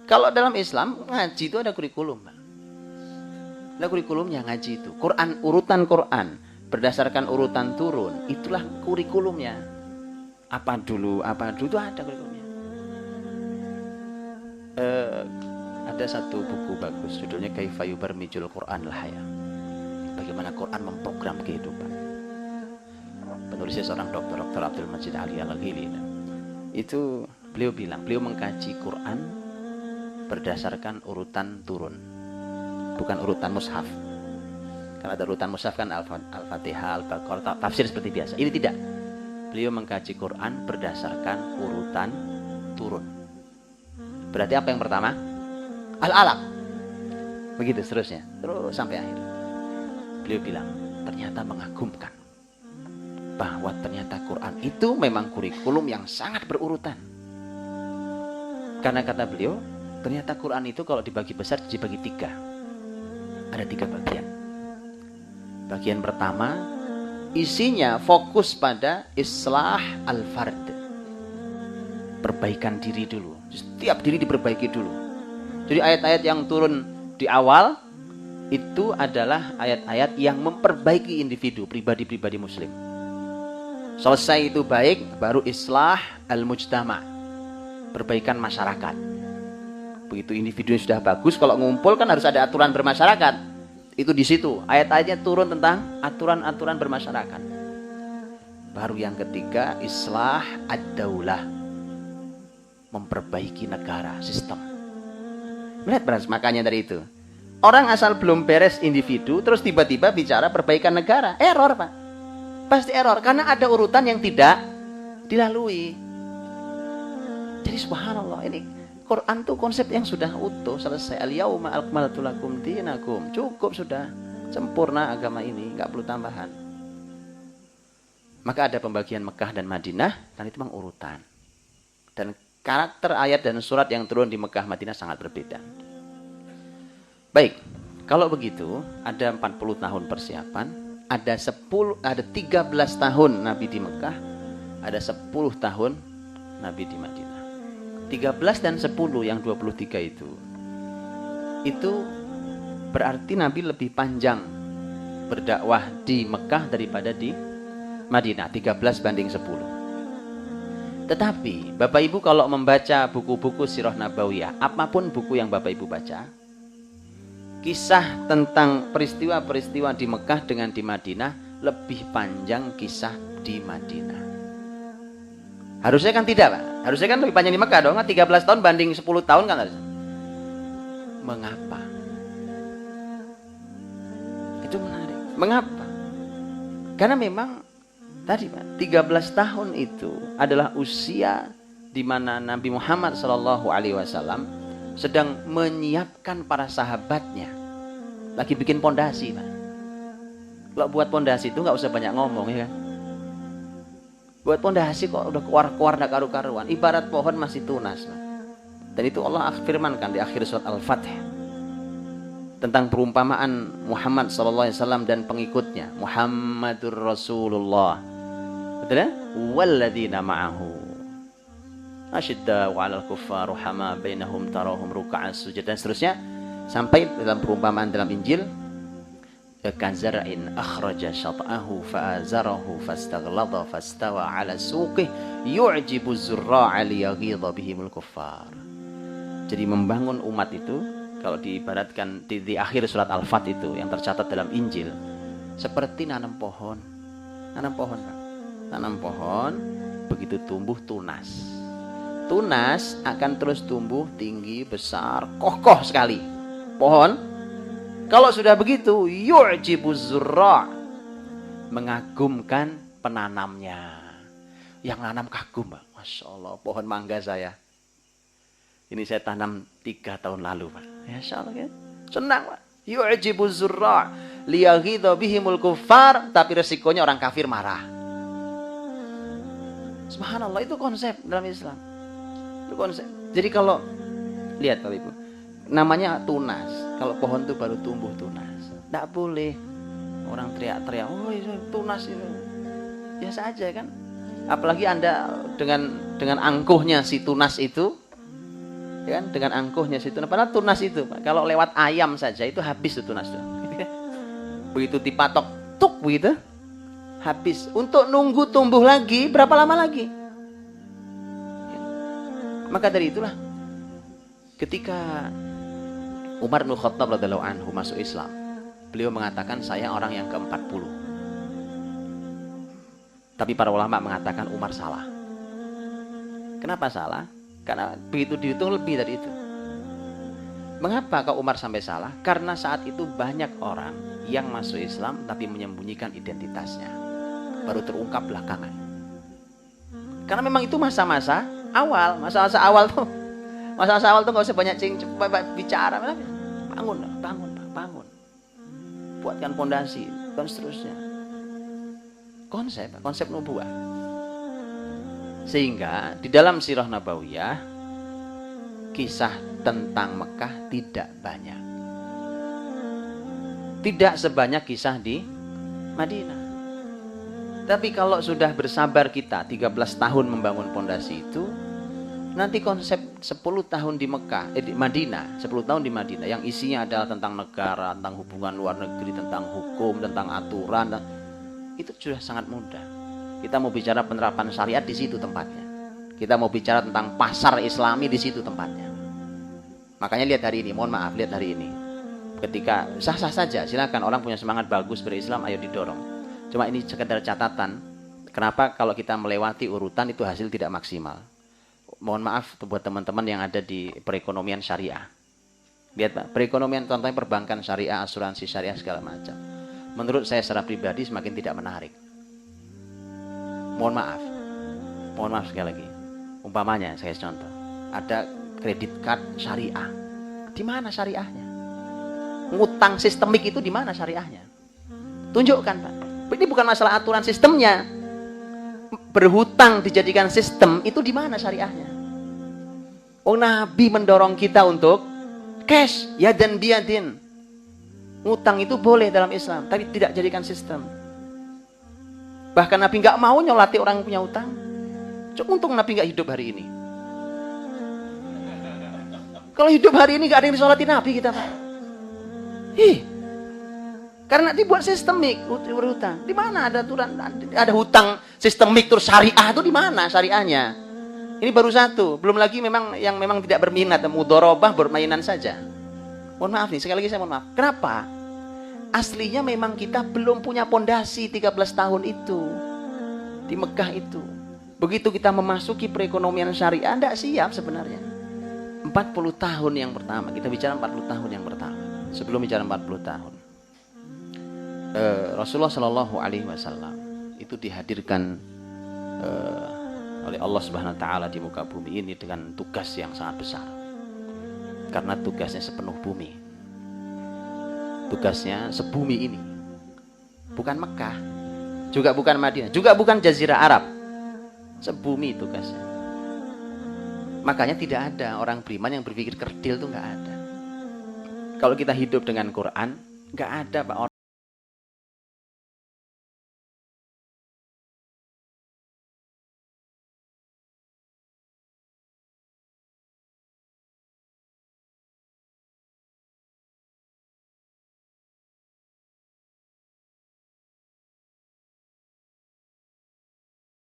Kalau dalam Islam, ngaji itu ada kurikulum. Ada kurikulumnya ngaji itu. Quran, urutan Quran. Berdasarkan urutan turun. Itulah kurikulumnya. Apa dulu itu ada kurikulumnya. Ada satu buku bagus. Judulnya Kaifa Yubarmijul Quran lah ya. Bagaimana Quran memprogram kehidupan. Penulisnya seorang Dr. Abdul Majid Ali Al-Ghili. Itu beliau bilang, beliau mengkaji Quran berdasarkan urutan turun, bukan urutan mushaf. Karena ada urutan mushaf kan Al-Fatihah, Al-Baqarah, tafsir seperti biasa. Ini tidak. Beliau mengkaji Quran berdasarkan urutan turun. Berarti apa yang pertama? Al-Alaq. Begitu seterusnya, terus sampai akhir. Beliau bilang, ternyata mengagumkan bahwa ternyata Quran itu memang kurikulum yang sangat berurutan. Karena kata beliau, ternyata Quran itu kalau dibagi besar dibagi 3. Ada 3 bagian. Bagian pertama, isinya fokus pada islah al-fard. Perbaikan diri dulu. Setiap diri diperbaiki dulu. Jadi ayat-ayat yang turun di awal itu adalah ayat-ayat yang memperbaiki individu, pribadi-pribadi muslim. Selesai itu baik, baru islah al-mujtama. Perbaikan masyarakat. Begitu individunya sudah bagus, kalau ngumpul kan harus ada aturan bermasyarakat. Itu di situ ayat-ayatnya turun tentang aturan-aturan bermasyarakat. Baru yang ketiga, islah ad-daulah, memperbaiki negara, sistem. Melihat makanya dari itu, orang asal belum beres individu terus tiba-tiba bicara perbaikan negara, error Pak. Pasti error karena ada urutan yang tidak dilalui. Jadi subhanallah, ini Quran tuh konsep yang sudah utuh, selesai. Al-yauma akmaltu lakum dinakum. Cukup sudah, sempurna agama ini, nggak perlu tambahan. Maka ada pembagian Mekah dan Madinah, dan itu memang urutan. Dan karakter ayat dan surat yang turun di Mekah Madinah sangat berbeda. Baik, kalau begitu ada 40 tahun persiapan, ada 13 tahun Nabi di Mekah, ada 10 tahun Nabi di Madinah. 13 dan 10 yang 23 itu berarti Nabi lebih panjang berdakwah di Mekah daripada di Madinah, 13 banding 10. Tetapi Bapak Ibu kalau membaca buku-buku Sirah Nabawiyah, apapun buku yang Bapak Ibu baca, kisah tentang peristiwa-peristiwa di Mekah dengan di Madinah lebih panjang kisah di Madinah. Harusnya kan tidak Pak, harusnya kan lebih panjang di Mekah dong, 13 tahun banding 10 tahun kan harusnya. Mengapa? Itu menarik. Mengapa? Karena memang tadi Pak, 13 tahun itu adalah usia di mana Nabi Muhammad SAW sedang menyiapkan para sahabatnya. Lagi bikin pondasi Pak. Kalau buat pondasi itu nggak usah banyak ngomong ya kan. Buat pondasi kok udah keluar-keluar nggak karu-karuan. Ibarat pohon masih tunas. Dan itu Allah firmankan di akhir surat Al-Fatih tentang perumpamaan Muhammad SAW dan pengikutnya. Muhammadur Rasulullah. Betul ya? Walladzina ma'ahu asyidda'u 'alal kuffar ruhama bainahum tarahum ruk'an sujud dan seterusnya sampai dalam perumpamaan dalam Injil. Kazar'in akhraja syat'ahu fa'azarahu fastaghlada fastawa 'ala suqih yu'jibu zurra'a liyaghidha bihimul kuffar. Jadi membangun umat itu kalau diibaratkan di akhir surat Al-Fat itu yang tercatat dalam Injil seperti nanam pohon. Nanam pohon Pak. Nanam pohon begitu tumbuh tunas. Tunas akan terus tumbuh tinggi, besar, kokoh sekali. Pohon kalau sudah begitu, yu'jibuz zurra', mengagumkan penanamnya. Yang nanam kagum, Pak. Masya Allah, pohon mangga saya. Ini saya tanam 3 tahun lalu, Pak. Masya Allah, kan? Senang, Pak. Yu'jibuz zurra' liyaghidha bihimul kuffar, tapi resikonya orang kafir marah. Subhanallah, itu konsep dalam Islam. Itu konsep. Jadi kalau lihat Bapak Ibu, namanya tunas. Kalau pohon itu baru tumbuh tunas, tidak boleh orang teriak-teriak, oh itu tunas itu. Biasa aja kan. Apalagi Anda dengan angkuhnya si tunas itu, ya kan, dengan angkuhnya situ. Padahal tunas itu, Pak, kalau lewat ayam saja itu habis itu tunas tuh. Begitu dipatok, tuk begitu, habis. Untuk nunggu tumbuh lagi berapa lama lagi? Maka dari itulah ketika Umar bin Khattab radhiyallahu anhu masuk Islam, beliau mengatakan saya orang yang ke-40. Tapi para ulama mengatakan Umar salah. Kenapa salah? Karena begitu dihitung lebih dari itu. Mengapa kau Umar sampai salah? Karena saat itu banyak orang yang masuk Islam tapi menyembunyikan identitasnya. Baru terungkap belakangan. Karena memang itu masa-masa awal. Masa-masa awal tuh nggak usah banyak bicara. Bangun. Buatkan pondasi dan seterusnya. Konsep nubuah. Sehingga di dalam sirah nabawiyah kisah tentang Mekah tidak banyak. Tidak sebanyak kisah di Madinah. Tapi kalau sudah bersabar kita 13 tahun membangun pondasi itu, nanti konsep 10 tahun di Mekah, di Madinah, 10 tahun di Madinah yang isinya adalah tentang negara, tentang hubungan luar negeri, tentang hukum, tentang aturan, itu sudah sangat mudah. Kita mau bicara penerapan syariat di situ tempatnya. Kita mau bicara tentang pasar Islami di situ tempatnya. Makanya lihat hari ini, mohon maaf, lihat hari ini. Ketika sah-sah saja, silakan orang punya semangat bagus berislam, ayo didorong. Cuma ini sekedar catatan, kenapa kalau kita melewati urutan itu hasil tidak maksimal. Mohon maaf buat teman-teman yang ada di perekonomian syariah. Lihat Pak, perekonomian contohnya perbankan syariah, asuransi syariah segala macam. Menurut saya secara pribadi semakin tidak menarik. Mohon maaf sekali lagi. Umpamanya saya contoh, ada kredit card syariah. Di mana syariahnya? Ngutang sistemik itu di mana syariahnya? Tunjukkan Pak. Ini bukan masalah aturan sistemnya. Berhutang dijadikan sistem itu di mana syariahnya? Oh, Nabi mendorong kita untuk cash, yadan biyadin. Ngutang itu boleh dalam Islam, tapi tidak jadikan sistem. Bahkan Nabi nggak mau nyolati orang yang punya utang. Untung Nabi nggak hidup hari ini. Kalau hidup hari ini nggak ada yang disolati Nabi kita Pak. Karena dibuat sistemik berhutang. Di mana ada aturan? Ada hutang sistemik terus syariah itu di mana syariahnya? Ini baru satu. Belum lagi memang yang memang tidak berminat, mudharabah bermainan saja. Mohon maaf nih, sekali lagi saya mohon maaf. Kenapa? Aslinya memang kita belum punya pondasi 13 tahun itu di Mekah itu. Begitu kita memasuki perekonomian syariah, tidak siap sebenarnya. 40 tahun yang pertama, kita bicara 40 tahun yang pertama. Sebelum bicara 40 tahun, Rasulullah Shallallahu Alaihi Wasallam itu dihadirkan oleh Allah Subhanahu Wa Taala di muka bumi ini dengan tugas yang sangat besar. Karena tugasnya sepenuh bumi. Tugasnya sebumi ini. Bukan Mekah, juga bukan Madinah, juga bukan Jazirah Arab. Sebumi tugasnya. Makanya tidak ada orang beriman yang berpikir kerdil itu nggak ada. Kalau kita hidup dengan Quran, nggak ada Pak orang